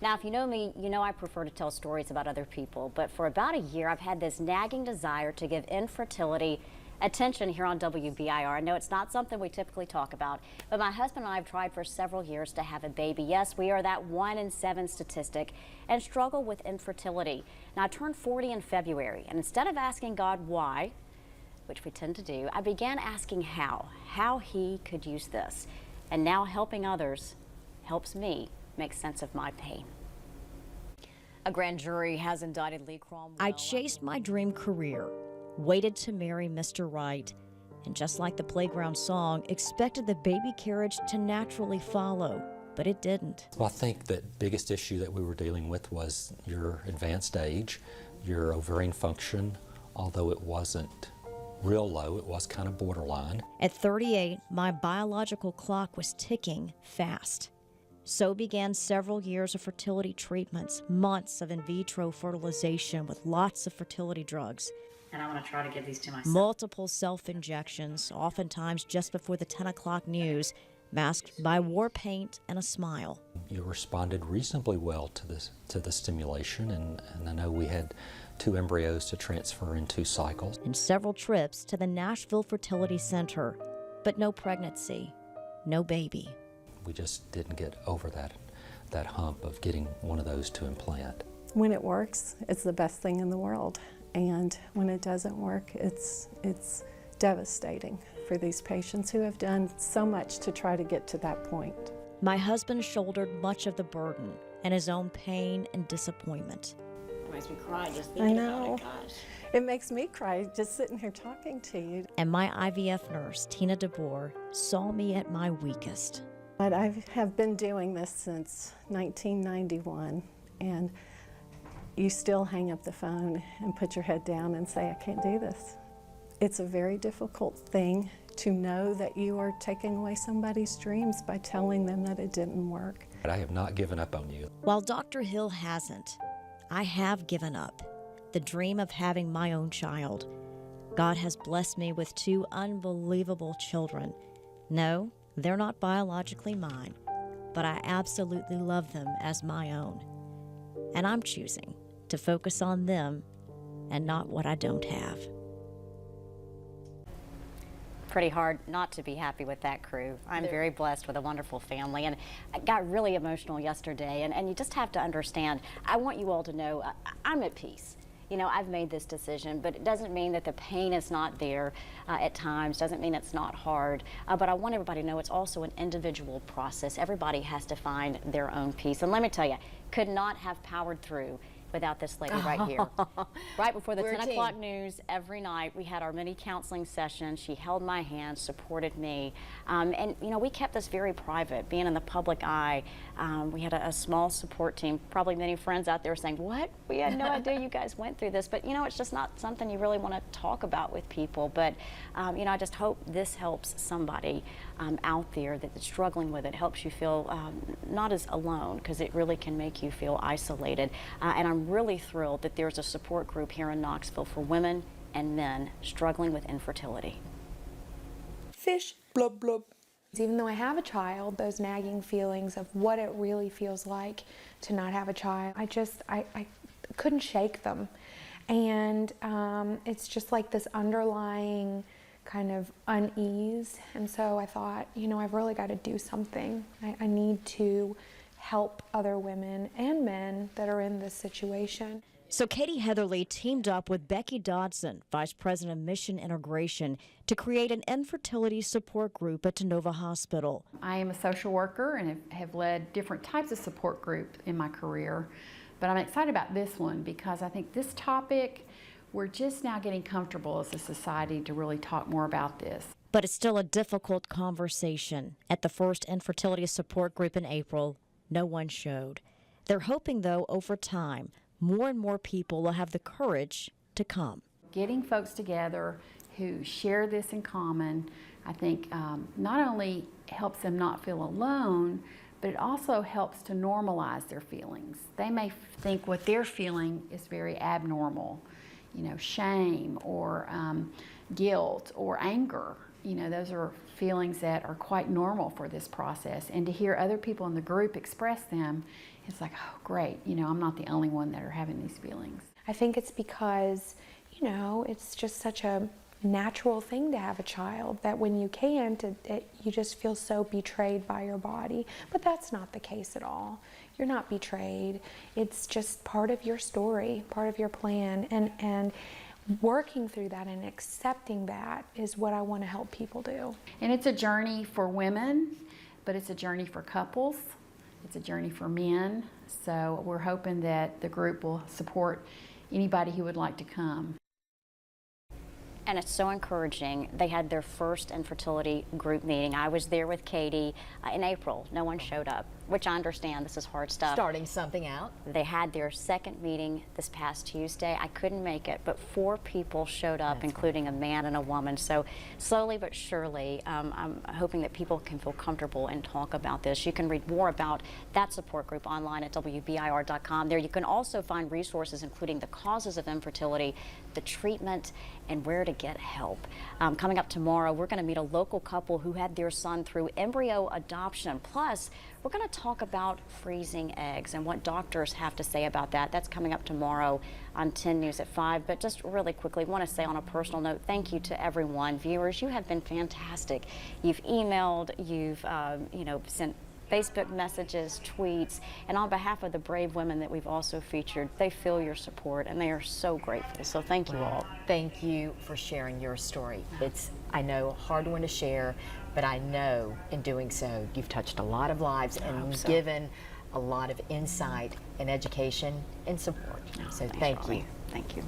Now, if you know me, you know I prefer to tell stories about other people, but for about a year, I've had this nagging desire to give infertility attention here on WBIR. I know it's not something we typically talk about, but my husband and I have tried for several years to have a baby. Yes, we are that 1 in 7 statistic and struggle with infertility. Now, I turned 40 in February, and instead of asking God why, which we tend to do, I began asking how he could use this. And now helping others helps me make sense of my pain. A grand jury has indicted Lee Cromwell. I chased my dream career, waited to marry Mr. Right, and just like the playground song, expected the baby carriage to naturally follow, but it didn't. Well, I think the biggest issue that we were dealing with was your advanced age, your ovarian function, although it wasn't real low, it was kind of borderline. At 38, my biological clock was ticking fast. So began several years of fertility treatments, months of in vitro fertilization with lots of fertility drugs. And I want to try to give these to myself. Multiple self-injections, oftentimes just before the 10 o'clock news, masked by war paint and a smile. You responded reasonably well to the stimulation, and I know we had 2 embryos to transfer in 2 cycles. And several trips to the Nashville Fertility Center, but no pregnancy, no baby. We just didn't get over that hump of getting one of those to implant. When it works, it's the best thing in the world. And when it doesn't work, it's devastating for these patients who have done so much to try to get to that point. My husband shouldered much of the burden and his own pain and disappointment. It makes me cry just thinking about it, gosh. It makes me cry just sitting here talking to you. And my IVF nurse, Tina DeBoer, saw me at my weakest. But I have been doing this since 1991, and you still hang up the phone and put your head down and say, I can't do this. It's a very difficult thing to know that you are taking away somebody's dreams by telling them that it didn't work. But I have not given up on you. While Dr. Hill hasn't, I have given up the dream of having my own child. God has blessed me with 2 unbelievable children. No, they're not biologically mine, but I absolutely love them as my own. And I'm choosing to focus on them and not what I don't have. Pretty hard not to be happy with that crew. I'm very blessed with a wonderful family, and I got really emotional yesterday, and you just have to understand, I want you all to know I'm at peace. You know, I've made this decision, but it doesn't mean that the pain is not there at times, doesn't mean it's not hard, but I want everybody to know it's also an individual process. Everybody has to find their own peace, and let me tell you, could not have powered through without this lady right here. Right before the 10 o'clock news every night, we had our mini counseling session. She held my hand, supported me, and you know, we kept this very private, being in the public eye. We had a small support team, probably many friends out there saying, what? We had no idea you guys went through this, but you know, it's just not something you really want to talk about with people, but you know, I just hope this helps somebody out there that's struggling with it, helps you feel not as alone, because it really can make you feel isolated, and I'm really thrilled that there's a support group here in Knoxville for women and men struggling with infertility. Fish, blub, blub. Even though I have a child, those nagging feelings of what it really feels like to not have a child, I couldn't shake them. And it's just like this underlying kind of unease. And so I thought, you know, I've really got to do something. I need to help other women and men that are in this situation. So Katie Heatherly teamed up with Becky Dodson, Vice President of Mission Integration, to create an infertility support group at Tennova Hospital. I am a social worker and have led different types of support groups in my career, but I'm excited about this one because I think this topic, we're just now getting comfortable as a society to really talk more about this. But it's still a difficult conversation. At the first infertility support group in April, no one showed. They're hoping, though, over time, more and more people will have the courage to come. Getting folks together who share this in common, I think not only helps them not feel alone, but it also helps to normalize their feelings. They may think what they're feeling is very abnormal, you know, shame or guilt or anger. You know, those are feelings that are quite normal for this process, and to hear other people in the group express them it's like, oh, great, you know, I'm not the only one that are having these feelings. I think it's because, you know, it's just such a natural thing to have a child that when you can't, you just feel so betrayed by your body. But that's not the case at all. You're not betrayed. It's just part of your story, part of your plan. And working through that and accepting that is what I want to help people do. And it's a journey for women, but it's a journey for couples. It's a journey for men. So we're hoping that the group will support anybody who would like to come. And it's so encouraging. They had their first infertility group meeting. I was there with Katie in April. No one showed up, which I understand. This is hard stuff. Starting something out. They had their second meeting this past Tuesday. I couldn't make it, but 4 people showed up, including a man and a woman. So slowly but surely, I'm hoping that people can feel comfortable and talk about this. You can read more about that support group online at WBIR.com. There you can also find resources including the causes of infertility, the treatment, and where to get help. Coming up tomorrow, we're going to meet a local couple who had their son through embryo adoption. Plus, we're going to talk about freezing eggs and what doctors have to say about that. That's coming up tomorrow on 10 News at 5. But just really quickly, want to say on a personal note, thank you to everyone. Viewers, you have been fantastic. You've emailed, you've sent Facebook messages, tweets, and on behalf of the brave women that we've also featured, they feel your support and they are so grateful. So thank you all. Thank you for sharing your story. It's, I know, a hard one to share, but I know in doing so, you've touched a lot of lives and given a lot of insight and education and support. So thank you. Thank you.